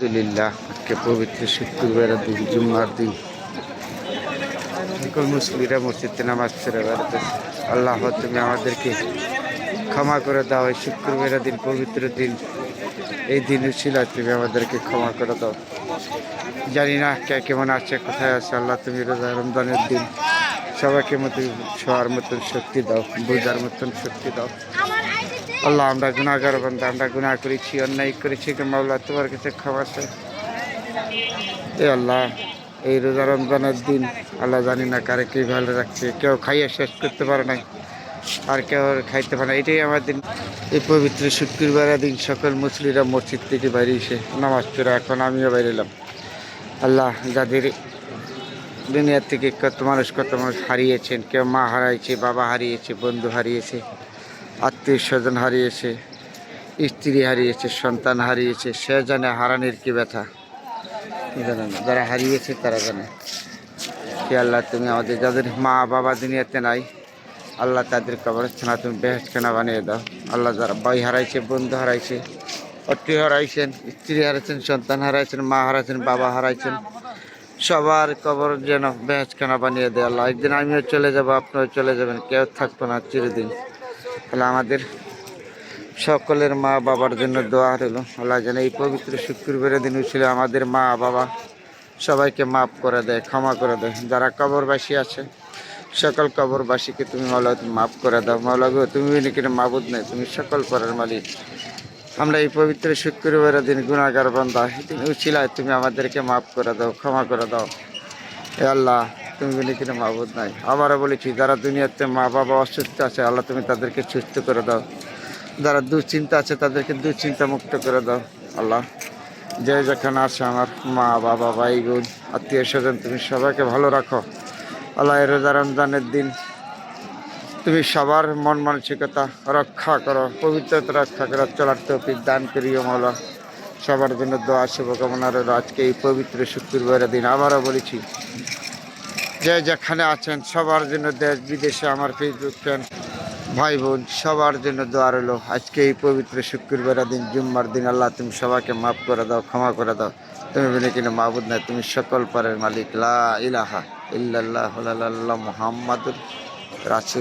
আলহামদুলিল্লাহ, আজকে পবিত্র শুক্রবারের দিন, জুম্মার দিন। সকল মুসলিরা মসজিদে নামাজ পড়ে বেড়াতেছে। আল্লাহ, তুমি আমাদেরকে ক্ষমা করে দাও। এই শুক্রবারের দিন, পবিত্র দিন, এই দিন ছিল, তুমি আমাদেরকে ক্ষমা করে দাও। জানি না কে কেমন আছে, কোথায় আছে। আল্লাহ, তুমি রোজা রমজানের দিন সবাইকে মতো শোয়ার মতন শক্তি দাও, বোঝার মতন শক্তি দাও। আল্লাহ, আমরা গুনাহগার বান্দা, আমরা গুনাহ করেছি, অন্যায় করেছি। মাওলা, তোমার কাছে ক্ষমা চাই। এ আল্লাহ, এই রোজা রমজানের দিন আল্লাহ জানি না কারে কি ভালো রাখছে। কেউ খাইয়ে শেষ করতে পারে নাই, আর কেউ খাইতে পারে না। এটাই আমার দিন। এই পবিত্র শুক্রবারের দিন সকল মুসলিরা মসজিদ থেকে বেরিয়েছে নামাজ পড়ে। এখন আমিও বেরোলাম। আল্লাহ, যাদের দুনিয়ার থেকে কত মানুষ হারিয়েছেন, কেউ মা হারিয়েছে, বাবা হারিয়েছে, বন্ধু হারিয়েছে, আত্মীয় স্বজন হারিয়েছে, স্ত্রী হারিয়েছে, সন্তান হারিয়েছে। সে জানে হারানোর কি ব্যথা, জানে না। যারা হারিয়েছে তারা জানে। কে আল্লাহ, তুমি আমাদের যাদের মা বাবা দুনিয়াতে নাই, আল্লাহ তাদের কবরস্থান তুমি বেহেশতখানা বানিয়ে দাও। আল্লাহ, যারা ভাই হারাইছে, বন্ধু হারাইছে, আত্মীয় হারাইছেন, স্ত্রী হারাইছেন, সন্তান হারাইছেন, মা হারাইছেন, বাবা হারাইছেন, সবার কবর যেন বেহেশতখানা বানিয়ে দেয়। আল্লাহ, একদিন আমিও চলে যাব, আপনিও চলে যাবেন, কেউ থাকবো না চিরদিন। তাহলে আমাদের সকলের মা বাবার জন্য দোয়া রইল। আল্লাহ যেন এই পবিত্র শুক্রবারের দিন ছিল আমাদের মা বাবা সবাইকে মাফ করে দেয়, ক্ষমা করে দেয়। যারা কবরবাসী আছে, সকল কবরবাসীকে তুমি মাওলা মাফ করে দাও। মাওলা গো, তুমি কিনা মাবুদ নেই, তুমি সকল পরের মালিক। আমরা এই পবিত্র শুক্রবারের দিন গুনাহগার বান্দা, তুমি উছিলায় তুমি আমাদেরকে মাফ করে দাও, ক্ষমা করে দাও। এ আল্লাহ, তুমি কিনা মাবুদ নাই। আবারও বলেছি, যারা দুনিয়াতে মা বাবা অসুস্থ আছে, আল্লাহ তুমি তাদেরকে সুস্থ করে দাও। যারা দুশ্চিন্তা আছে, তাদেরকে দুশ্চিন্তা মুক্ত করে দাও। আল্লাহ, যে যেখানে আছে আমার মা বাবা, ভাই বোন, আত্মীয় স্বজন, তুমি সবাইকে ভালো রাখো। আল্লাহ, রোজা রমজানের দিন তুমি সবার মন মানসিকতা রক্ষা করো, পবিত্রতা রক্ষা করো, চলার তৌফিক দান করিও মাওলা। সবার জন্য দোয়া শুভকামনা রইল। আজকে এই পবিত্র শুক্রবারের দিন আবারও বলেছি, যে যেখানে আছেন সবার জন্য, দেশ বিদেশে আমার ফেসবুক ফ্রেন্ড ভাই বোন সবার জন্য দোয়া রইল। আজকে এই পবিত্র শুক্রবারের দিন, জুম্মার দিন, আল্লাহ তুমি সবাইকে মাফ করে দাও, ক্ষমা করে দাও। তুমি বিনে কিনা মাবুদ নাই, তুমি সকল পরের মালিক। লা ইলাহা ইল্লাল্লাহু মুহাম্মাদুর রাসূল।